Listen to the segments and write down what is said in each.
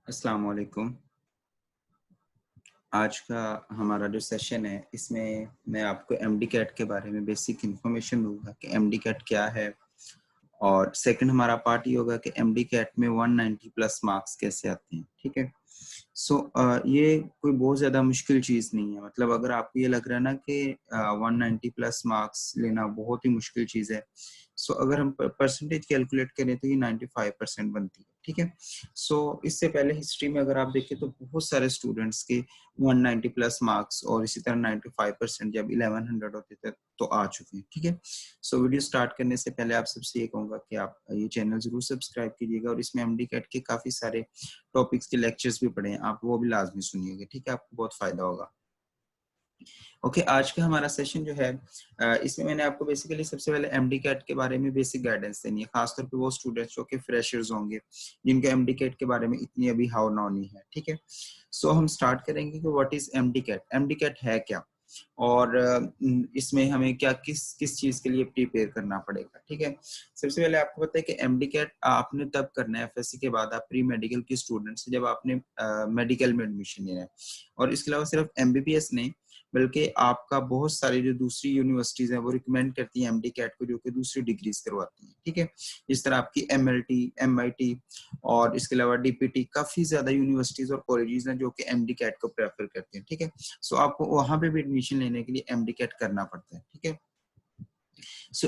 अस्सलाम वालेकुम। आज का हमारा जो सेशन है इसमें मैं आपको एमडी कैट के बारे में बेसिक इन्फॉर्मेशन दूंगा कि एमडी कैट क्या है और सेकंड हमारा पार्ट ये होगा कि एमडी कैट में 190 प्लस मार्क्स कैसे आते हैं। ठीक है। ये कोई बहुत ज्यादा मुश्किल चीज नहीं है। मतलब अगर आपको ये लग रहा है ना कि 190 प्लस मार्क्स लेना बहुत ही मुश्किल चीज है, अगर हम परसेंटेज कैलकुलेट करें तो ये 95% बनती है। ठीक है। इससे पहले हिस्ट्री में अगर आप देखें तो बहुत सारे स्टूडेंट्स के 190 प्लस मार्क्स और इसी तरह 95% जब 1100 होते थे तो आ चुके हैं। ठीक है। वीडियो स्टार्ट करने से पहले आप सबसे ये कहूंगा कि आप ये चैनल जरूर सब्सक्राइब कीजिएगा और इसमें एमडी कैट के काफी सारे टॉपिक्स के लेक्चर्स भी पढ़े हैं, आप वो भी लाजमी सुनिएगा। ठीक है, आपको बहुत फायदा होगा। ओके, आज का हमारा सेशन जो है इसमें मैंने आपको बेसिकली सबसे पहले एमडी कैट के बारे में बेसिक गाइडेंस देनी है, खासतौर पे वो स्टूडेंट्स जो कि फ्रेशर्स होंगे जिनके एमडी कैट के बारे में इतनी अभी हाउ नाउ नहीं है। ठीक है। हम स्टार्ट करेंगे कि what is MDCAT, MDCAT है क्या और इसमें हमें क्या किस किस चीज के लिए प्रिपेयर करना पड़ेगा। ठीक है। सबसे पहले आपको पता है कि एमडी कैट आपने तब करना है एफएससी के बाद, आप प्री मेडिकल के स्टूडेंट से जब आपने मेडिकल में एडमिशन लेना है। और इसके अलावा सिर्फ एमबीबीएस नहीं बल्कि आपका बहुत सारी जो दूसरी यूनिवर्सिटीज हैं वो रिकमेंड करती हैं एमडी कैट को, जो कि दूसरी डिग्रीज करवाती हैं। ठीक है। जिस तरह आपकी एमएलटी, एमआईटी और इसके अलावा डीपीटी, काफी ज्यादा यूनिवर्सिटीज और कॉलेजेस हैं जो कि एमडी कैट को प्रेफर करते हैं। ठीक है। आपको वहां पे भी एडमिशन लेने के लिए एमडी कैट करना पड़ता है। ठीक है।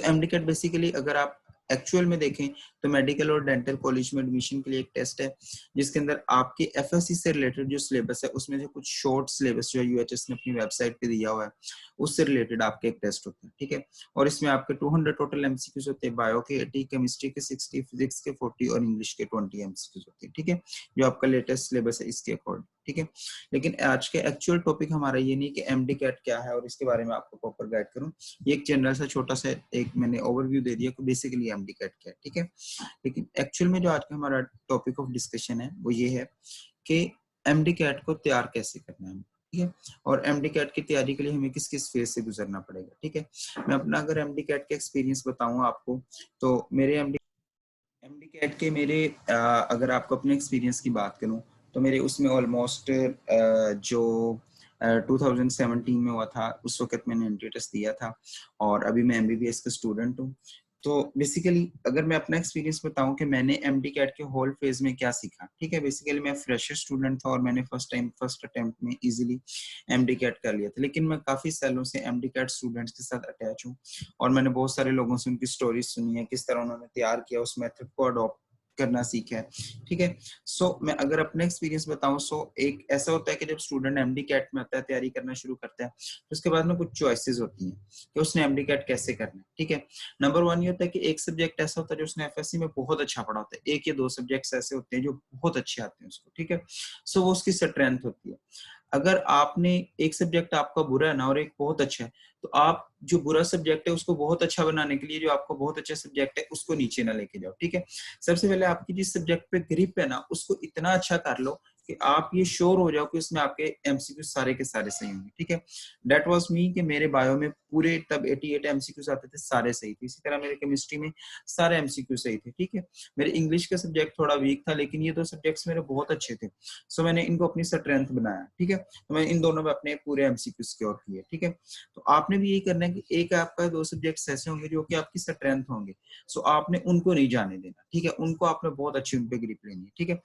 एमडी कैट बेसिकली अगर आप एक्चुअल में देखें तो मेडिकल और डेंटल कॉलेज में एडमिशन के लिए एक टेस्ट है जिसके अंदर आपके एफएससी से रिलेटेड जो सिलेबस है उसमें से कुछ शॉर्ट सिलेबस जो यूएचएस ने अपनी वेबसाइट पे दिया हुआ है उससे रिलेटेड आपके एक टेस्ट होता है। ठीक है। और इसमें आपके 200 टोटल एमसीक्यूज होते हैं, बायो के 80, केमिस्ट्री के 60, फिजिक्स के 40 और इंग्लिश के 20 एमसीक्यूज होते हैं। ठीक है। जो आपका लेटेस्ट सिलेबस है इसके अकॉर्डिंग। ठीक है। लेकिन आज के एक्चुअल टॉपिक हमारा ये नहीं कि एमडी कैट क्या है और इसके बारे में आपको प्रॉपर गाइड करूं। ये एक जनरल सा छोटा सा एक मैंने ओवरव्यू दे दिया कि बेसिकली एमडी कैट क्या है। ठीक है। लेकिन एक्चुअल में जो आज का हमारा टॉपिक ऑफ डिस्कशन है वो ये है कि एमडी कैट को तैयार कैसे करना है। ठीक है। और एमडी कैट की तैयारी के लिए हमें किस किस फेज से गुजरना पड़ेगा। ठीक है। मैं अपना अगर एमडी कैट का एक्सपीरियंस बताऊं आपको तो मेरे एमडी कैट के मेरे अगर आपको अपने एक्सपीरियंस की बात करूं तो मेरे उसमें ऑलमोस्ट जो 2017 में हुआ था उस वक्त मैंने एंट्री टेस्ट दिया था और अभी मैं एमबीबीएस का स्टूडेंट हूँ। तो बेसिकली अगर मैं अपना एक्सपीरियंस बताऊं कि मैंने एमडी कैट के होल फेज में क्या सीखा। ठीक है। बेसिकली मैं फ्रेशर स्टूडेंट था और मैंने फर्स्ट अटेम्प्ट में इजीली एमडी कैट कर लिया था, लेकिन मैं काफी सालों से एमडी कैट स्टूडेंट्स के साथ अटैच हूँ और मैंने बहुत सारे लोगों से उनकी स्टोरी सुनी है, किस तरह उन्होंने तैयार किया, उस मेथड को अडॉप्ट करना सीखा है। ठीक है। मैं अगर अपना एक्सपीरियंस बताऊं एक ऐसा होता है कि जब स्टूडेंट एमडी कैट में आता है, तैयारी करना शुरू करता है तो उसके बाद में कुछ चॉइसेस होती हैं कि उसने एमडी कैट कैसे करना है। ठीक है। नंबर 1 ये होता है कि एक सब्जेक्ट ऐसा होता है जो उसने एफएससी में बहुत अच्छा पढ़ा होता है, एक या दो सब्जेक्ट्स ऐसे होते हैं जो बहुत अच्छे आते हैं उसको। ठीक है। वो उसकी स्ट्रेंथ होती है। अगर आपने एक सब्जेक्ट आपका बुरा है ना और एक बहुत अच्छा है तो आप जो बुरा सब्जेक्ट है उसको बहुत अच्छा बनाने के लिए जो आपका बहुत अच्छा सब्जेक्ट है उसको नीचे ना लेके जाओ। ठीक है। सबसे पहले आपकी जिस सब्जेक्ट पे ग्रिप है ना उसको इतना अच्छा कर लो कि आप ये श्योर हो जाओ कि उसमें आपके एमसीक्यू सारे के सारे सही होंगे। ठीक है। दैट वाज मी कि मेरे बायो में पूरे तब 88 एमसीक्यूज आते थे, सारे सही थे। इसी तरह मेरे केमिस्ट्री में सारे एमसीक्यू सही थे। ठीक है। मेरे इंग्लिश का सब्जेक्ट थोड़ा वीक था लेकिन ये दो सब्जेक्ट्स मेरे बहुत अच्छे थे, मैंने इनको अपनी स्ट्रेंथ बनाया। ठीक है। तो मैंने इन दोनों में अपने पूरे एमसीक्यू सिक्योर किए। ठीक है। तो आपने भी यही करना है कि एक आपका दो सब्जेक्ट्स ऐसे होंगे जो कि आपकी स्ट्रेंथ होंगे, आपने उनको नहीं जाने देना। ठीक है। उनको आपने बहुत अच्छी उन पे ग्रिप लेनी है। ठीक है।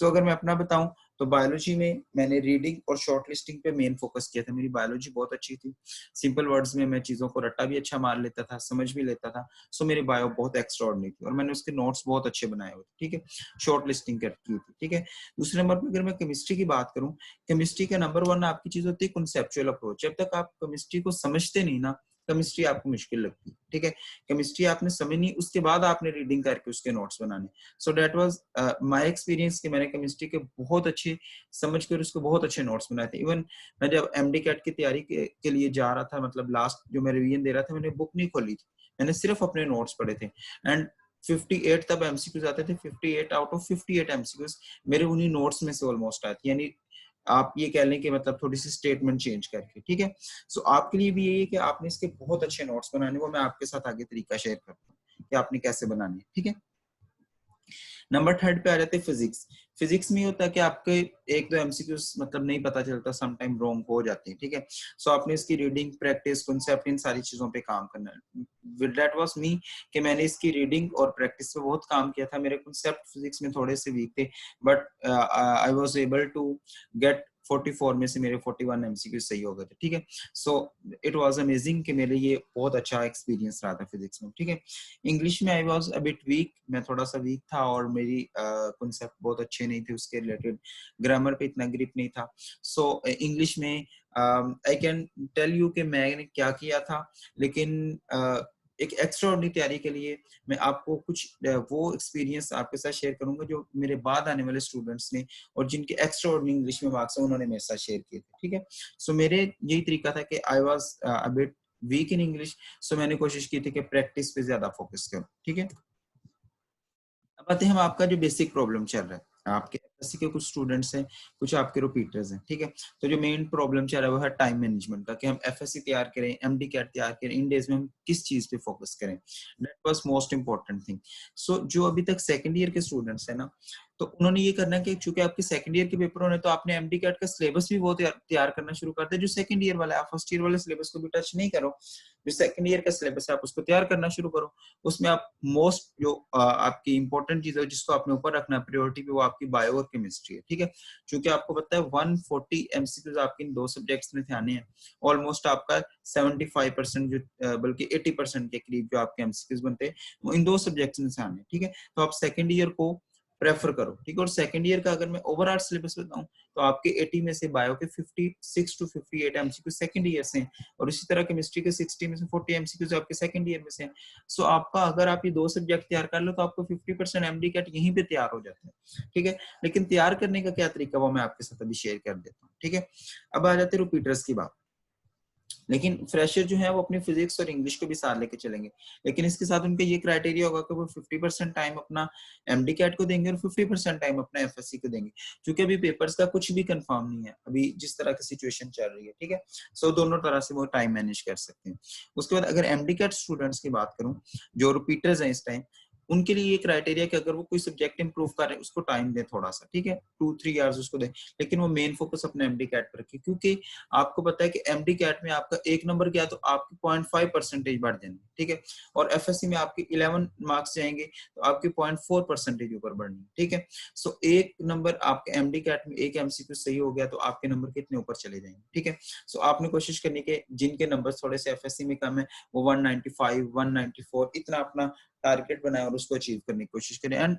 अगर मैं अपना बताऊं तो बायोलॉजी में मैंने रीडिंग और शॉर्ट लिस्टिंग पे मेन फोकस किया था। मेरी बायोलॉजी बहुत अच्छी थी, सिंपल वर्ड्स में मैं चीजों को रट्टा भी अच्छा मार लेता था, समझ भी लेता था। मेरी बायो बहुत एक्स्ट्राऑर्डिनरी थी और मैंने उसके नोट्स बहुत अच्छे बनाए हुए थे। ठीक है। शॉर्ट लिस्टिंग की थी। ठीक है। दूसरे नंबर पर अगर मैं केमिस्ट्री की बात करूं, केमिस्ट्री का नंबर 1 आपकी चीज होती है कॉन्सेप्चुअल अप्रोच। जब तक आप केमिस्ट्री को समझते नहीं ना, केमिस्ट्री आपको मुश्किल लगती है। ठीक है। केमिस्ट्री आपने समझनी, उसके बाद आपने रीडिंग करके उसके नोट्स बनाने। दैट वाज माय एक्सपीरियंस कि मैंने केमिस्ट्री के बहुत अच्छे समझ कर उसको बहुत अच्छे नोट्स बनाए थे। इवन मैं जब एमडी कैट की तैयारी के लिए जा रहा था, मतलब लास्ट जो मैं रिवीजन दे रहा था, मैंने बुक नहीं खोली थी, मैंने सिर्फ अपने नोट्स पढ़े थे। एंड 58 तब एमसीक्यूज आते थे, 58 आउट ऑफ 58 एमसीक्यूज मेरे उन्हीं नोट्स में से ऑलमोस्ट आए थे। यानी आप ये कह लें कि मतलब थोड़ी सी स्टेटमेंट चेंज करके। ठीक है। आपके लिए भी यही है कि आपने इसके बहुत अच्छे नोट्स बनाने, वो मैं आपके साथ आगे तरीका शेयर करता हूँ कि आपने कैसे बनाने। ठीक है। नंबर 3 पे आ जाते हैं फिजिक्स। फिजिक्स में होता है कि आपके एक दो एमसीक्यूज मतलब नहीं पता चलता, सम टाइम रॉन्ग हो जाते हैं, ठीक है। सो आपने इसकी रीडिंग, प्रैक्टिस, कॉन्सेप्ट, इन सारी चीजों पे काम करना है। विद दैट वाज मी कि मैंने इसकी रीडिंग और प्रैक्टिस पे बहुत काम किया था। मेरे कॉन्सेप्ट फिजिक्स में थोड़े से वीक थे, but I was able to get 44 में से मेरे 41 एमसीक्यू सही हो गए थे, ठीक है। सो इट वाज अमेजिंग कि मेरे ये बहुत अच्छा एक्सपीरियंस रहा था फिजिक्स में, ठीक है। इंग्लिश में I was a bit weak, मैं थोड़ा सा वीक था और मेरी कॉन्सेप्ट बहुत अच्छे नहीं थे उसके रिलेटेड, ग्रामर पे इतना ग्रिप नहीं था। सो इंग्लिश में आई कैन टेल यू कि मैंने क्या किया था, लेकिन एक एक्स्ट्रा ऑर्डिनरी तैयारी के लिए मैं आपको कुछ वो एक्सपीरियंस आपके साथ शेयर करूंगा जो मेरे बाद आने वाले स्टूडेंट्स ने और जिनके एक्स्ट्रा ऑर्डिनरी इंग्लिश में मार्क्स है उन्होंने मेरे साथ शेयर किए थे, ठीक है। सो मेरे यही तरीका था कि I was a bit weak in English, so मैंने कोशिश की थी कि प्रैक्टिस पे ज्यादा फोकस करूं, ठीक है। अब आते हैं हम आपका जो बेसिक प्रॉब्लम चल रहा है, आपके एफएससी के कुछ स्टूडेंट्स हैं, कुछ आपके रिपीटर्स हैं, ठीक है। तो जो मेन प्रॉब्लम चल रहा है वो है टाइम मैनेजमेंट का, कि हम एफएससी तैयार करें, एमडी कैट तैयार करें, इन डेज में हम किस चीज पे फोकस करें। That was most important thing. So जो अभी तक सेकंड ईयर के स्टूडेंट्स हैं ना, तो उन्होंने ये करना है कि चूंकि आपके सेकंड ईयर के पेपर होने, तो आपने एमडी कैट का सिलेबस भी वो तैयार करना शुरू कर दिया। जो सेकंड ईयर वाला है, आप फर्स्ट ईयर वाले सिलेबस को भी टच नहीं करो, जो सेकंड ईयर का सिलेबस है आप उसको तैयार करना शुरू करो। उसमें आप मोस्ट जो आपकी इंपॉर्टेंट चीज है जिसको आपने ऊपर रखना है प्रायोरिटी पे, वो आपकी बायो और केमिस्ट्री है, ठीक है। क्योंकि आपको पता है 140 एमसीक्यूज आपके इन दो सब्जेक्ट्स में थे आने हैं। ऑलमोस्ट आपका 75% जो बल्कि 80% के करीब जो आपके एमसीक्यूज बनते हैं वो इन दो सब्जेक्ट्स में से आने हैं, ठीक है। तो आप सेकंड ईयर को प्रेफर करो, ठीक है। और सेकंड ईयर का अगर मैं ओवरऑल सिलेबस बताऊं तो आपके 80 में से बायो के 56 टू 58 एमसीक्यू सेकंड ईयर से हैं, और इसी तरह केमिस्ट्री के 60 में से 40 एमसीक्यूज आपके सेकंड ईयर में से हैं। सो आपका अगर आप ये दो सब्जेक्ट तैयार कर लो तो आपको 50% एमडी कैट यहीं पे तैयार हो जाता है, ठीक है। लेकिन तैयार करने का क्या तरीका वो मैं आपके साथ अभी शेयर कर देता हूँ, ठीक है। अब आ जाते हैं रिपीटर्स की बात। लेकिन फ्रेशर जो है वो अपनी फिजिक्स और इंग्लिश को भी साथ लेके चलेंगे, लेकिन इसके साथ उनका ये क्राइटेरिया होगा कि वो 50% टाइम अपना एमडी कैट को देंगे और 50% टाइम अपना एफएससी को देंगे, क्योंकि अभी पेपर्स का कुछ भी कंफर्म नहीं है अभी जिस तरह की सिचुएशन चल रही है, ठीक है। सो दोनों तरह से वो टाइम मैनेज कर सकते हैं। उसके बाद अगर एमडी कैट स्टूडेंट्स की बात करूं जो रिपीटर्स हैं इस टाइम, उनके लिए ये क्राइटेरिया कि अगर वो कोई सब्जेक्ट इंप्रूव कर रहे हैं उसको टाइम दें थोड़ा सा, ठीक है, 2-3 आवर्स उसको दें, लेकिन वो मेन फोकस अपने एमडी कैट पर रखें, क्योंकि आपको पता है कि एमडी कैट में आपका एक नंबर गया तो आपकी 0.5% बढ़ जाएंगे, ठीक है। और एफएससी में आपके 11 मार्क्स जाएंगे तो आपके 0.4% ऊपर बढ़नी, ठीक है। सो एक नंबर आपके एमडी कैट में एक एमसीक्यू सही हो गया तो आपके नंबर कितने ऊपर चले जाएंगे, ठीक है। सो आपने कोशिश करनी कि जिनके नंबर थोड़े से एफएससी में कम है वो 195, 194 इतना अपना टारगेट बनाए और उसको अचीव करने की कोशिश करें। एंड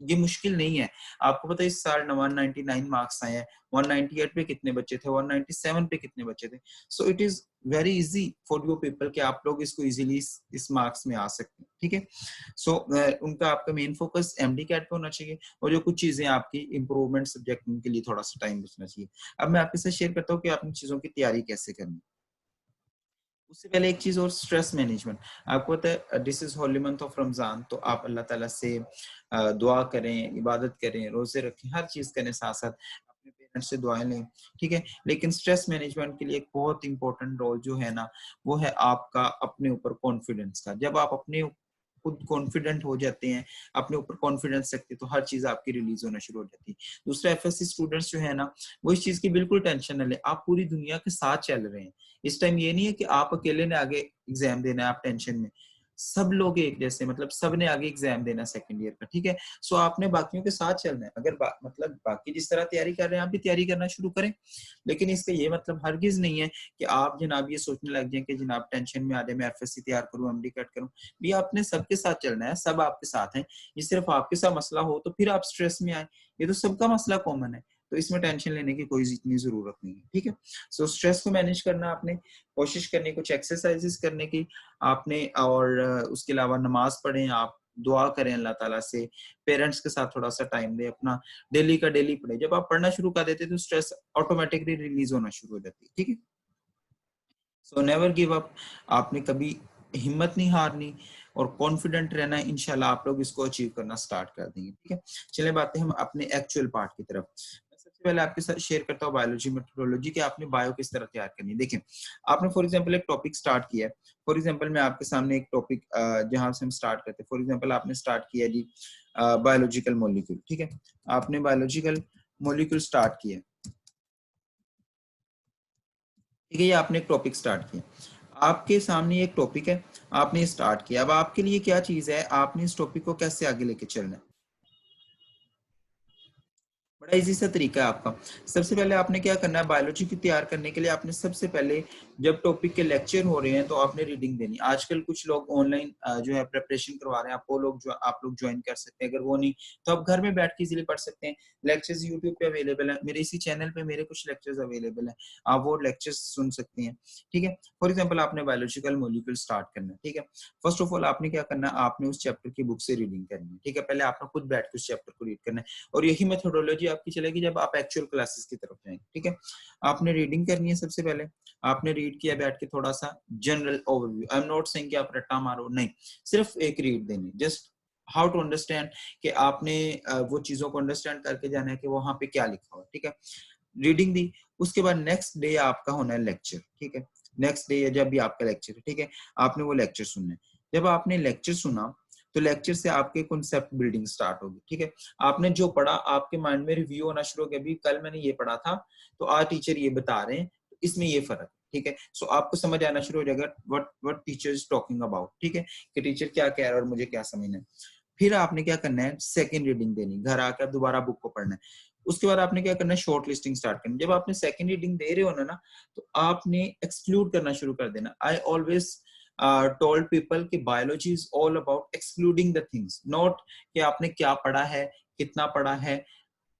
ये मुश्किल नहीं है, आपको पता है इस साल 199 मार्क्स आए हैं, 198 पे कितने बच्चे थे, 197 पे कितने बच्चे थे। So it is very easy for you people कि आप लोग इसको इजीली इस मार्क्स में आ सकते हैं, ठीक है। सो उनका आपका मेन फोकस एमडी कैट पे होना चाहिए, और जो कुछ चीजें आपकी इंप्रूवमेंट सब्जेक्ट उनके लिए थोड़ा सा टाइम बचना चाहिए। अब मैं आपके साथ शेयर करता हूँ कि आपने चीजों की तैयारी कैसे करनी। उससे पहले एक चीज और, स्ट्रेस मैनेजमेंट। आपको पता है this is Holi month of Ramzan, तो आप अल्लाह ताला से दुआ करें, इबादत करें, रोजे रखें, हर चीज करें, साथ साथ अपने पेरेंट्स से दुआएं लें, ठीक है। लेकिन स्ट्रेस मैनेजमेंट के लिए एक बहुत इंपॉर्टेंट रोल जो है ना, वो है आपका अपने ऊपर कॉन्फिडेंस का। जब आप अपने खुद कॉन्फिडेंट हो जाते हैं, अपने ऊपर कॉन्फिडेंस रखते हैं, तो हर चीज आपकी रिलीज होना शुरू हो जाती है। दूसरा, एफएससी स्टूडेंट्स जो है ना, वो इस चीज की बिल्कुल टेंशन न ले, आप पूरी दुनिया के साथ चल रहे हैं। इस टाइम ये नहीं है कि आप अकेले ने आगे एग्जाम देना है, आप टेंशन में, सब लोग एक जैसे, मतलब सब ने आगे एग्जाम देना सेकंड ईयर का, ठीक है। सो आपने बाकियों के साथ चलना है। अगर मतलब बाकी जिस तरह तैयारी कर रहे हैं आप भी तैयारी करना शुरू करें, लेकिन इसका ये मतलब हरगिज नहीं है कि आप जनाब ये सोचने लग जाए कि जनाब टेंशन में आ जाए, मैं एफएससी तैयार करूं, एमडी कट करूं। भी आपने सबके साथ चलना है, सब आपके साथ हैं। ये सिर्फ आपके साथ मसला हो तो फिर आप स्ट्रेस में आए, ये तो सबका मसला कॉमन है, तो इसमें टेंशन लेने की कोई इतनी जरूरत नहीं है, ठीक है। सो स्ट्रेस को मैनेज करना आपने कोशिश करनी, कुछ एक्सरसाइजेस करने की आपने, और उसके अलावा नमाज पढ़ें, आप दुआ करें अल्लाह ताला से, पेरेंट्स के साथ थोड़ा सा टाइम दें, अपना डेली का डेली पढ़े। जब आप पढ़ना शुरू कर देते तो स्ट्रेस ऑटोमेटिकली रिलीज होना शुरू हो जाती है, ठीक है। सो नेवर गिव अप, आपने कभी हिम्मत नहीं हारनी और कॉन्फिडेंट रहना है, इंशाल्लाह आप लोग इसको अचीव करना स्टार्ट कर देंगे, ठीक है। चलिए बातें हम अपने एक्चुअल पार्ट की तरफ। पहले आपके साथ शेयर करता हूँ बायोलॉजी मेथोडोलॉजी कि आपने बायो किस तरह तैयार करनी है। देखिए, आपने फॉर एग्जांपल एक टॉपिक स्टार्ट किया है। फॉर एग्जांपल मैं आपके सामने एक टॉपिक जहां से हम स्टार्ट करते हैं, फॉर एग्जांपल आपने स्टार्ट किया जी बायोलॉजिकल मॉलिक्यूल, ठीक है। आपने बायोलॉजिकल मॉलिक्यूल स्टार्ट किया, ठीक है। ये आपने एक टॉपिक स्टार्ट किया, आपके सामने एक टॉपिक है, आपने स्टार्ट किया। अब आपके लिए क्या चीज है, आपने इस टॉपिक को कैसे आगे लेके चलना है। बड़ा इजी सा तरीका है आपका। सबसे पहले आपने क्या करना है, बायोलॉजी की तैयार करने के लिए आपने सबसे पहले जब टॉपिक के लेक्चर हो रहे हैं तो आपने रीडिंग देनी। आजकल कुछ लोग ऑनलाइन जो है प्रिपरेशन करवा रहे हैं, आप लोग ज्वाइन कर सकते हैं। अगर वो नहीं तो आप घर में बैठ के इजीली पढ़ सकते हैं। लेक्चर्स यूट्यूब पे अवेलेबल है, मेरे इसी चैनल पे मेरे कुछ लेक्चर्स अवेलेबल है, आप वो लेक्चर्स सुन सकते हैं, ठीक है। फॉर एग्जाम्पल आपने बायोलॉजिकल मॉलिक्यूल स्टार्ट करना है, ठीक है। फर्स्ट ऑफ ऑल आपने क्या करना है, आपने उस चैप्टर की बुक से रीडिंग करनी है, ठीक है। पहले आपने खुद बैठ के उस चैप्टर को रीड करना है, और यही मेथोडोलॉजी आपकी चलेगी जब आप एक्चुअल क्लासेस की तरफ जाएंगे, ठीक है। आपने रीडिंग करनी है। सबसे पहले आपने रीड किया बैठ के, थोड़ा सा general overview. I am not saying कि आप रट्टा मारो, नहीं, सिर्फ एक रीड देनी, जस्ट हाउ टू अंडरस्टैंड, कि आपने वो चीजों को अंडरस्टैंड करके जाना है कि वहां पे क्या लिखा हुआ है, ठीक है। रीडिंग दी, उसके बाद नेक्स्ट डे आपका होना है लेक्चर, ठीक है। नेक्स्ट डे जब भी आपका लेक्चर है, ठीक है, आपने वो लेक्चर सुनना है। जब आपने लेक्चर सुना तो लेक्चर से आपके कॉन्सेप्ट बिल्डिंग स्टार्ट होगी, ठीक है। आपने जो पढ़ा आपके माइंड में रिव्यू होना शुरू हो गया, अभी कल मैंने ये पढ़ा था तो आज टीचर ये बता रहे हैं, तो इसमें ये फर्क है, ठीक है। सो आपको समझ आना शुरू हो जाएगा what teacher is talking about, ठीक है, कि टीचर क्या कह रहा है और मुझे क्या समझना है। फिर आपने क्या करना है, सेकंड रीडिंग देनी, घर आकर दोबारा बुक को पढ़ना है। उसके बाद आपने क्या करना है, शॉर्ट लिस्टिंग स्टार्ट करनी। जब आपने सेकंड रीडिंग दे रहे हो ना तो आपने एक्सक्लूड करना शुरू कर देना। आई ऑलवेज टोल्ड पीपल कि biology is all about excluding the things, not कि आपने क्या पढ़ा है, कितना पढ़ा है।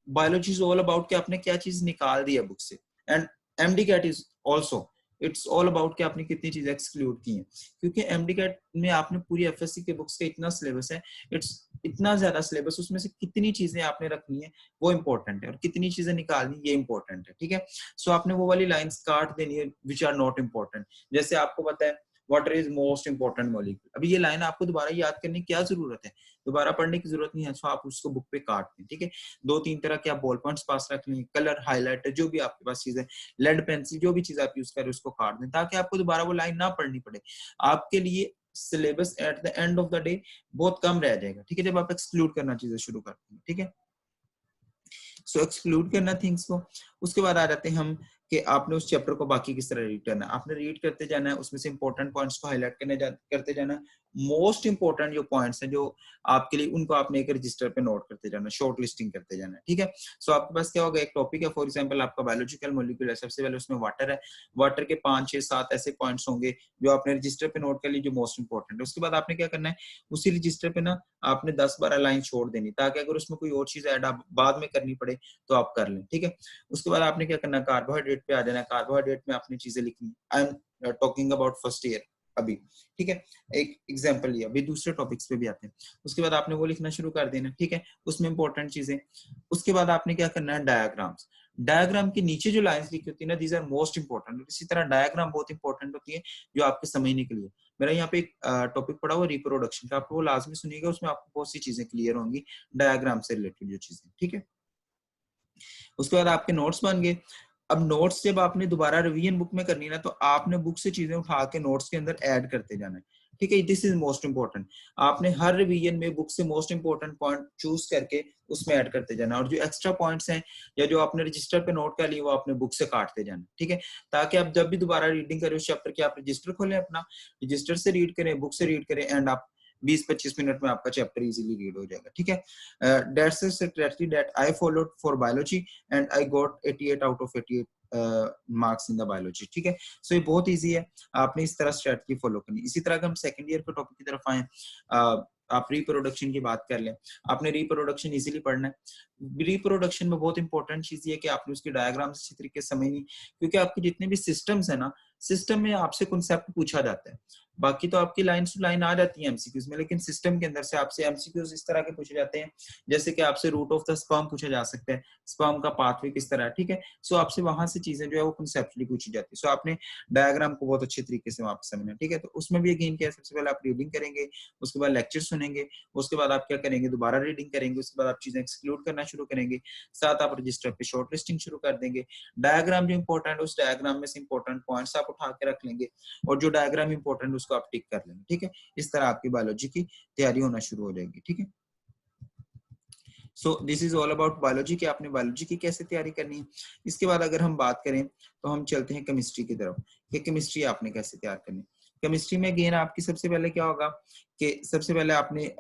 बायोलॉजी इज ऑल अबाउट कि आपने क्या चीज निकाल दी है बुक से। And MDCAT is also, it's all about कि आपने कितनी चीजें एक्सक्लूड की हैं, क्योंकि एमडी कैट में आपने पूरी एफएससी के बुक्स का इतना सिलेबस है, इट्स इतना ज्यादा सिलेबस, उसमें से कितनी चीजें आपने रखनी है वो इंपॉर्टेंट है, और कितनी चीजें निकालनी ये इंपॉर्टेंट है, ठीक है। सो आपने वो वाली लाइंस काट देनी है विच आर नॉट इंपॉर्टेंट। जैसे आपको पता है water is most important molecule, अभी ये लाइन आपको दोबारा याद करने की क्या जरूरत है, दोबारा पढ़ने की जरूरत नहीं है। सो आप उसको बुक पे काट दें, ठीक है। दो तीन तरह के आप बॉल पॉइंट्स पास रख लें, कलर हाईलाइटर जो भी आपके पास चीज है, लेड पेंसिल, जो भी चीज आप यूज करें उसको काट दें, ताकि आपको दोबारा वो लाइन ना पढ़नी पड़े। आपके लिए syllabus at the end of the day बहुत कम रह जाएगा, ठीक है, जब आप एक्सक्लूड करना चीजें शुरू करते हैं, ठीक है। सो एक्सक्लूड करना थिंग्स को। उसके बाद आ जाते हैं हम कि आपने उस चैप्टर को बाकी किस तरह रीड करना है। आपने रीड करते जाना है, उसमें से इंपॉर्टेंट पॉइंट्स को हाईलाइट करते जाना है। मोस्ट इंपॉर्टेंट जो पॉइंट्स हैं जो आपके लिए, उनको आपने एक रजिस्टर पे नोट करते जाना, शॉर्ट लिस्टिंग करते जाना, ठीक है। सो आपके पास क्या होगा, एक टॉपिक है, फॉर एग्जांपल आपका बायोलॉजिकल मॉलिक्यूल है, सबसे पहले उसमें वाटर है, वाटर के 5 6 7 ऐसे पॉइंट्स होंगे जो आपने रजिस्टर पे नोट कर ली, जो मोस्ट इंपॉर्टेंट है। उसके बाद आपने क्या करना है, उसी रजिस्टर पे ना आपने 10-12 लाइन छोड़ देनी, ताकि अगर उसमें कोई और चीज ऐड आप बाद में करनी पड़े तो आप कर लें, ठीक है। उसके बाद आपने क्या करना है, कार्बोहाइड्रेट पे आ जाना है। कार्बोहाइड्रेट में आपने चीजें लिखनी, I am talking about first year अभी, ठीक है, एक एग्जांपल लिया, अभी दूसरे टॉपिक्स पे भी आते हैं। उसके बाद आपने वो लिखना शुरू कर देना, ठीक है, उसमें इंपॉर्टेंट चीजें। उसके बाद आपने क्या करना है, डायग्राम्स। डायग्राम के नीचे जो लाइंस लिखी होती है ना, दीज आर मोस्ट इंपॉर्टेंट। इसी तरह डायग्राम बहुत इंपॉर्टेंट होती है जो आपके समझने के लिए। मेरा यहाँ पे एक टॉपिक पड़ा हुआ रिप्रोडक्शन का, आपको वो लाजमी सुनिएगा, उसमें आपको बहुत सी चीजें क्लियर होंगी डायग्राम से रिलेटेड जो चीजें, ठीक है। उसके बाद आपके नोट्स बन गए। अब नोट्स जब आपने दोबारा रिवीजन बुक में करनी ना, तो आपने बुक से चीजें उठा के नोट्स के अंदर ऐड करते जाना है, ठीक है। This is most important. आपने हर रिवीजन में बुक से मोस्ट इंपॉर्टेंट पॉइंट चूज करके उसमें ऐड करते जाना, और जो एक्स्ट्रा पॉइंट्स हैं या जो आपने रजिस्टर पे नोट कर लिए वो आपने बुक से काटते जाना, ठीक है, ताकि आप जब भी दोबारा रीडिंग करें उस चैप्टर की, आप रजिस्टर खोलें अपना, रजिस्टर से रीड करें, बुक से रीड करें, एंड आप 20-25 मिनट में आपका चैप्टर इजीली रीड हो जाएगा, ठीक है। That's the strategy that I followed for biology and I got 88 out of 88 marks in the biology, ठीक है। सो ये बहुत इजी है, आपने इस तरह स्ट्रेटजी फॉलो करनी। इसी तरह का हम सेकंड ईयर के टॉपिक की तरफ आए, आप रिप्रोडक्शन की बात कर लें। आपने रिप्रोडक्शन इजीली पढ़ना है। रिप्रोडक्शन में बहुत इंपॉर्टेंट चीज ये है कि आपने उसकी डायग्राम अच्छी तरीके से समझनी, क्योंकि आपके जितने भी सिस्टम्स है ना, सिस्टम में आपसे कॉन्सेप्ट पूछा जाता है, बाकी तो आपकी लाइन टू लाइन आ जाती है एमसीक्यूज में, लेकिन सिस्टम के अंदर से आपसे एमसीक्यूज इस तरह के पूछे जाते हैं, जैसे कि आपसे रूट ऑफ द स्पर्म पूछा जा सकता है, स्पर्म का पाथवे किस तरह है, ठीक है। सो आपसे वहां से चीजें जो है वो कॉन्सेप्चुअली पूछी जाती है। सो आपने डायग्राम को बहुत अच्छे तरीके से वहां पे समझना है, ठीक है। तो उसमें भी अगेन क्या है, सबसे पहले आप रीडिंग करेंगे, उसके बाद लेक्चर सुनेंगे, उसके बाद आप क्या करेंगे, दोबारा रीडिंग करेंगे, उसके बाद आप चीजें एक्सक्लूड करना शुरू करेंगे, साथ आप रजिस्टर पे शॉर्ट लिस्टिंग शुरू कर देंगे। डायग्राम जो इंपॉर्टेंट है उस डायग्राम में से इंपॉर्टेंट पॉइंट्स आप उठा के रख लेंगे, और जो डायग्राम इंपॉर्टेंट उसको आप टिक कर लेंगे, ठीक है। इस तरह आपकी बायोलॉजी की तैयारी होना शुरू हो जाएगी, ठीक है। So this is all about biology कि आपने बायोलॉजी की कैसे तैयारी करनी है। इसके बाद अगर हम बात करें तो हम चलते हैं केमिस्ट्री की तरफ, कि केमिस्ट्री आपने कैसे तैयार करनी है। केमिस्ट्री में अगेन आपकी सबसे पहले क्या होगा कि सबसे पहले आपने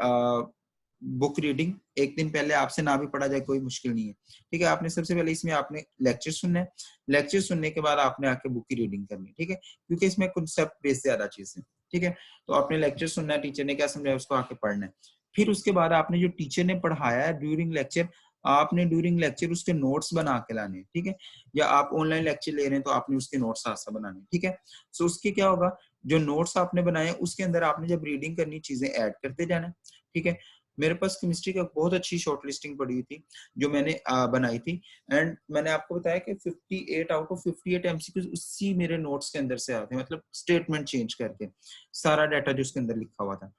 बुक रीडिंग, एक दिन पहले आपसे ना भी पढ़ा जाए कोई मुश्किल नहीं है, ठीक है। आपने सबसे पहले इसमें आपने लेक्चर सुनना है, लेक्चर सुनने के बाद आपने आके बुक की रीडिंग करनी है, ठीक है, क्योंकि इसमें कॉन्सेप्ट बेस ज्यादा चीज है, ठीक है। तो आपने लेक्चर सुनना है, टीचर ने क्या समझाया उसको आके पढ़ना है। फिर उसके बाद आपने जो टीचर ने पढ़ाया है ड्यूरिंग लेक्चर, आपने ड्यूरिंग लेक्चर उसके नोट्स बना के लाने, ठीक है। या आप ऑनलाइन लेक्चर ले रहे हैं तो आपने उसके नोट्स साथ साथ बनाने, ठीक है। सो उसके क्या होगा, जो नोट्स आपने बनाए उसके अंदर आपने जब रीडिंग करनी चीजें ऐड करते जाना, ठीक है। मेरे पास केमिस्ट्री का बहुत अच्छी शॉर्ट लिस्टिंग पड़ी हुई थी जो मैंने बनाई थी, एंड मैंने आपको बताया कि 58 आउट ऑफ 58 एमसीक्यूज उसी मेरे नोट्स के अंदर से आते हैं, मतलब स्टेटमेंट चेंज करके सारा डाटा जो उसके अंदर लिखा हुआ था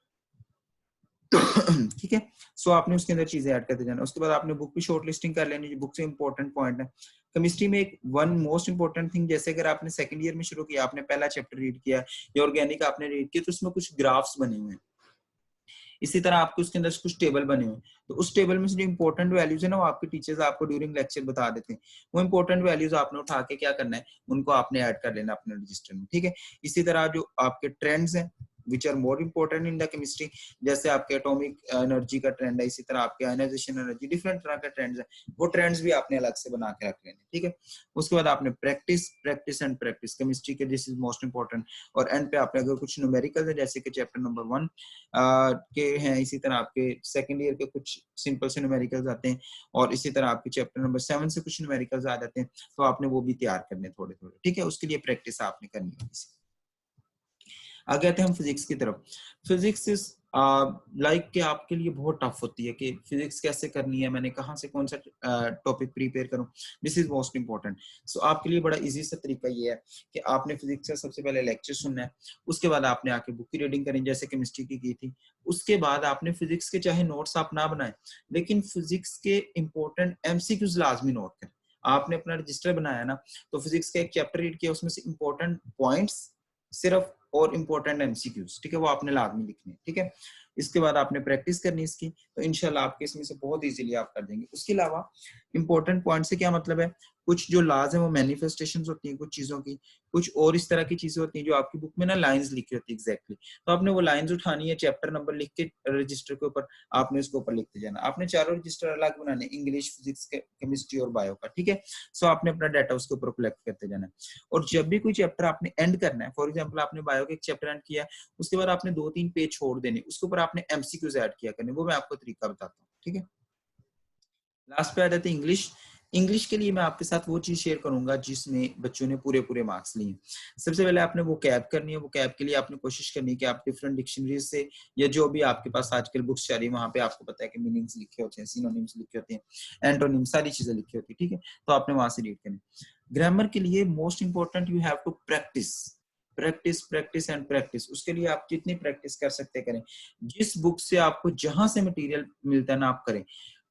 ठीक है। सो आपने उसके अंदर चीजें ऐड करते जाना, उसके बाद आपने बुक भी शॉर्ट लिस्टिंग कर लेनी, बुक से इंपॉर्टेंट पॉइंट है केमिस्ट्री में। एक वन मोस्ट इंपॉर्टेंट थिंग, जैसे अगर आपने सेकंड ईयर में शुरू किया, आपने पहला चैप्टर रीड किया या ऑर्गेनिक आपने रीड किया, तो उसमें कुछ ग्राफ्स बने हुए हैं, इसी तरह आपके उसके अंदर कुछ टेबल बने हुए हैं, तो उस टेबल में से जो इंपॉर्टेंट वैल्यूज है ना वो आपके टीचर्स आपको ड्यूरिंग लेक्चर बता देते हैं, वो इंपॉर्टेंट वैल्यूज आपने उठा के क्या करना है, उनको आपने ऐड कर लेना अपने रजिस्टर में, ठीक है। इसी तरह जो आपके ट्रेंड्स हैं which are more important in the chemistry, जैसे आपके एटॉमिक एनर्जी का ट्रेंड है, इसी तरह आपके आयनाइजेशन एनर्जी, डिफरेंट तरह के ट्रेंड्स है, वो ट्रेंड्स भी आपने अलग से बना के रख लेने, ठीक है। उसके बाद आपने practice practice and practice chemistry के, दिस इज मोस्ट इंपॉर्टेंट। और एंड पे आपने अगर कुछ न्यूमेरिकल है जैसे कि चैप्टर नंबर 1 के हैं, इसी तरह आपके सेकंड ईयर के कुछ सिंपल से न्यूमेरिकल्स आते हैं, और इसी तरह आपके चैप्टर नंबर 7 से कुछ न्यूमेरिकल्स आ जाते हैं, तो आपने वो भी तैयार करने थोड़े थोड़े, ठीक है। उसके लिए प्रैक्टिस आपने करनी है। आगे आते हैं हम फिजिक्स की तरफ। फिजिक्स इज लाइक कि आपके लिए बहुत टफ होती है कि फिजिक्स कैसे करनी है, मैंने कहाँ से कौन सा टॉपिक प्रिपेयर करूं, दिस इज मोस्ट इंपॉर्टेंट। सो आपके लिए बड़ा इजी सा तरीका ये है कि आपने फिजिक्स का सबसे पहले लेक्चर सुनना है, उसके बाद आपने आके बुक की रीडिंग करनी जैसे केमिस्ट्री की थी, उसके बाद आपने फिजिक्स के चाहे नोट्स आप ना बनाए, लेकिन फिजिक्स के इंपॉर्टेंट एमसीक्यूज लाजमी नोट करें। आपने अपना रजिस्टर बनाया ना, तो फिजिक्स का एक चैप्टर रीड किया, उसमें से इंपॉर्टेंट पॉइंट्स सिर्फ और इंपॉर्टेंट एमसीक्यूज, ठीक है, वो आपने लाजमी लिखने, ठीक है। इसके बाद आपने प्रैक्टिस करनी इसकी, तो इंशाल्लाह आपके इसमें से बहुत इजीली आप कर देंगे। उसके अलावा इंपॉर्टेंट पॉइंट से क्या मतलब है, कुछ जो लाज है वो मैनिफेस्टेशंस होती हैं कुछ चीजों की, कुछ और इस तरह की चीजें होती हैं जो आपकी बुक में ना लाइंस लिखी होती है एग्जैक्टली, तो आपने वो लाइंस उठानी है, चैप्टर नंबर लिख के रजिस्टर के ऊपर आपने उसके ऊपर लिखते जाना। आपने चारों रजिस्टर अलग बनाने, इंग्लिश, फिजिक्स, केमिस्ट्री और बायो का, ठीक है। सो आपने अपना डाटा उसके ऊपर कलेक्ट करते जाना है, और जब भी कोई चैप्टर आपने एंड करना है, फॉर एग्जांपल आपने बायो के एक चैप्टर एंड किया, उसके बाद आपने 2-3 पेज छोड़ देने, उसके ऊपर आपने एमसीक्यूज ऐड किया करने, वो मैं आपको तरीका बताता हूँ, ठीक है। लास्ट पे आ जाते हैं इंग्लिश। इंग्लिश के लिए मैं आपके साथ वो चीज शेयर करूंगा जिसमें बच्चों ने पूरे पूरे मार्क्स लिए। सबसे पहले आपने वो कैब करनी है, वो कैब के लिए आपने कोशिश करनी है कि आप डिफरेंट डिक्शनरीज से या जो भी आपके पास आजकल बुक्स चल रही है वहां पे आपको पता है कि मीनिंग्स लिखे होते हैं, सिनोनिम्स लिखे होते हैं, एंटोनिम, सारी चीजें लिखी होती है, ठीक है। तो आपने वहां से रीड करनी। ग्रामर के लिए most important you have to practice practice practice and practice. उसके लिए आप जितनी प्रैक्टिस कर सकते करें, जिस बुक से आपको जहां से मटेरियल मिलता है ना आप करें,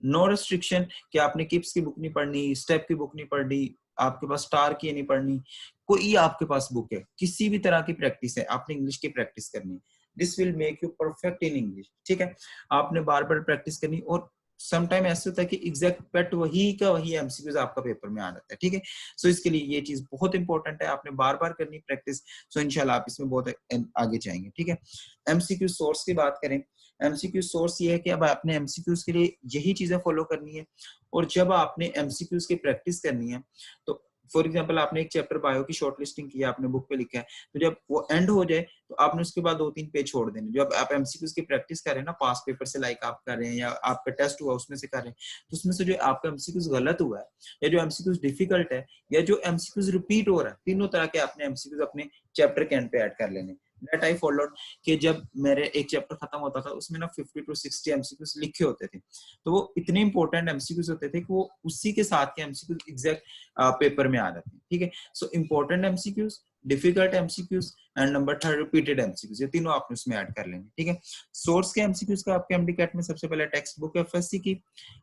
नो रेस्ट्रिक्शन कि आपने किप्स की बुक नहीं पढ़नी, स्टेप की बुक नहीं पढ़नी, आपके पास स्टार की नहीं पढ़नी, कोई आपके पास बुक है, किसी भी तरह की प्रैक्टिस है, आपने इंग्लिश की प्रैक्टिस करनी है, this will make you perfect in English, ठीक है। आपने बार बार प्रैक्टिस करनी, और सम टाइम ऐसा होता है कि एग्जैक्ट पेट वही का वही एमसीक्यूज आपका पेपर में आ जाता है, ठीक है। सो इसके लिए ये चीज बहुत इंपॉर्टेंट है, आपने बार बार करनी प्रैक्टिस, सो इंशाल्लाह आप इसमें बहुत आगे जाएंगे, ठीक है। एमसीक्यू सोर्स की बात करें, एमसीक्यू सोर्स ये है कि अब आपने एमसीक्यूज के लिए यही चीजें फॉलो करनी है, और जब आपने एमसीक्यूज की प्रैक्टिस करनी है तो फॉर एग्जांपल आपने एक चैप्टर बायो की शॉर्ट लिस्टिंग की है, आपने बुक पे लिखा है, तो जब वो एंड हो जाए तो आपने उसके बाद 2-3 पेज छोड़ देने। जब आप एमसीक्यूज की प्रैक्टिस कर रहे हैं ना, पास पेपर से लाइक आप कर रहे हैं या आपका टेस्ट हुआ उसमें से कर रहे हैं, तो उसमें से जो आपका एमसीक्यूज गलत हुआ है या जो एमसीक्यूज डिफिकल्ट है या जो एमसीक्यूज रिपीट हो रहा है, तीनों तरह के आपने एमसीक्यूज अपने चैप्टर के एंड पे ऐड कर लेने। दैट आई फॉलोड कि जब मेरे एक चैप्टर खत्म होता था उसमें ना 50 टू 60 एमसीक्यूज लिखे होते थे, तो वो इतने इंपॉर्टेंट एमसीक्यूज होते थे कि वो उसी के साथ के एमसीक्यूज एग्जैक्ट पेपर में आ जाते हैं। ठीक है, so important MCQs, difficult MCQs and number third repeated MCQs, ये तीनों आपने उसमें ऐड कर लेंगे। ठीक है, सोर्स के एमसीक्यूज का आपके एमडी कैट में सबसे पहले टेक्स्ट बुक एफएससी की,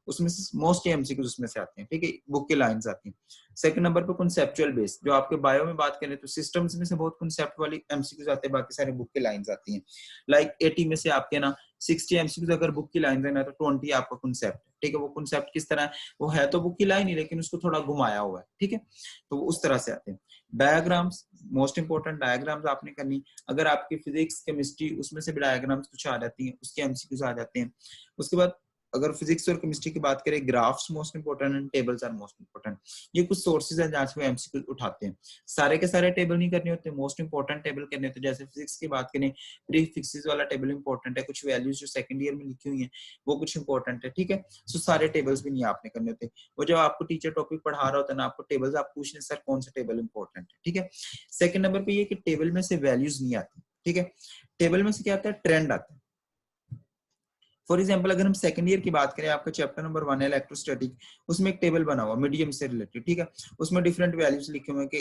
उसमें से मोस्ट एमसीक्यूज उसमें से आते हैं। ठीक है, बुक की लाइंस आती हैं। सेकंड नंबर पे कॉन्सेप्चुअल बेस, जो आपके बायो में बात करें तो सिस्टम्स में से बहुत कॉन्सेप्ट वाली एमसीक्यूज आते हैं, बाकी सारे बुक की लाइंस आती हैं। लाइक 80 में से आपके ना 60 एमसीक्यूज अगर बुक की लाइन है तो 20 आपका कॉन्सेप्ट है। ठीक है, वो कॉन्सेप्ट किस तरह है, वो है तो बुक की लाइन ही लेकिन उसको थोड़ा घुमाया हुआ है। ठीक है, तो उस तरह से आते हैं। डायग्राम्स, मोस्ट इंपोर्टेंट डायग्राम्स आपने करनी। अगर आपकी फिजिक्स केमिस्ट्री उसमें से भी डायग्राम्स कुछ आ जाती हैं, उसके एमसीक्यूज आ जाते हैं। उसके बाद अगर फिजिक्स और केमिस्ट्री की बात करें, graphs most important and tables are most important. ये कुछ सोर्सेज हैं जहां से वो एमसीक्यू उठाते हैं। सारे के सारे टेबल नहीं करने होते, मोस्ट इंपोर्टेंट टेबल करने होते हैं। जैसे फिजिक्स की बात करें, प्रीफिक्सेस वाला टेबल इंपॉर्टेंट है, कुछ वैल्यूज जो सेकंड ईयर में लिखी हुई हैं वो कुछ इंपॉर्टेंट है। ठीक है, सो सारे टेबल्स भी नहीं आपने करने होते। वो जब आपको टीचर टॉपिक पढ़ा रहा होता है ना, आपको टेबल्स आप पूछ रहे सर कौन सा टेबल इंपॉर्टेंट है। ठीक है, सेकंड नंबर पे ये कि टेबल में से वैल्यूज नहीं आती। ठीक है, टेबल में से क्या आता है, ट्रेंड आता है। फॉर एग्जाम्पल अगर हम सेकंड ईयर की बात करें, आपका चैप्टर नंबर 1 है इलेक्ट्रोस्टैटिक, उसमें एक टेबल बना हुआ मीडियम से रिलेटेड। ठीक है, उसमें डिफरेंट वैल्यूज लिखे हुए हैं कि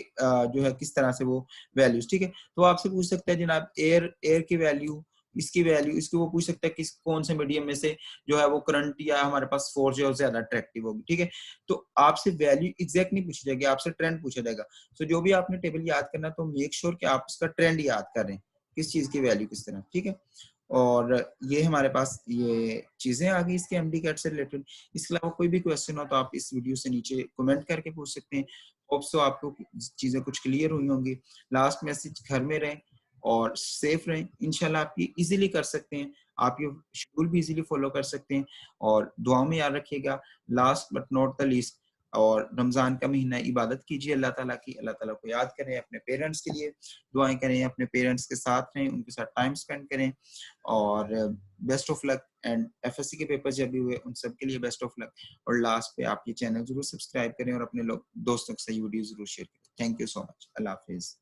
जो है किस तरह से वो वैल्यूज। ठीक है, तो आपसे पूछ सकता है जनाब एयर एयर की वैल्यू, इसकी वैल्यू, इसको वो पूछ सकता है किस कौन से मीडियम में से जो है वो करंट या हमारे पास फोर्स जो है ज्यादा अट्रैक्टिव होगी। ठीक है, तो आपसे वैल्यू एग्जैक्ट नहीं पूछी जाएगी, आपसे ट्रेंड पूछा जाएगा। तो जो भी आपने टेबल याद करना तो मेक श्योर कि आप उसका ट्रेंड याद कर रहे हैं, किस चीज की वैल्यू किस तरह। ठीक है, और ये हमारे पास ये चीजें आ गई इसके एमडी कैट से रिलेटेड। इसके अलावा कोई भी क्वेश्चन हो तो आप इस वीडियो से नीचे कमेंट करके पूछ सकते हैं। होप सो आपको चीजें कुछ क्लियर हुई होंगी। लास्ट मैसेज, घर में रहें और सेफ रहें, इंशाल्लाह आप ये इजीली कर सकते हैं। आप ये शेड्यूल भी इजीली फॉलो कर सकते हैं और दुआ में याद रखिएगा। Last but not the least, और रमजान का महीना, इबादत कीजिए अल्लाह ताला की, अल्लाह ताला को याद करें, अपने पेरेंट्स के लिए दुआएं करें, अपने पेरेंट्स के साथ रहें, उनके साथ टाइम स्पेंड करें। और best of luck. And FSc के पेपर जब भी हुए उन सब के लिए बेस्ट ऑफ लक। और लास्ट पे आप ये चैनल जरूर सब्सक्राइब करें और अपने लोग दोस्तों के साथ वीडियो जरूर शेयर करें। Thank you so much, Allah Hafiz.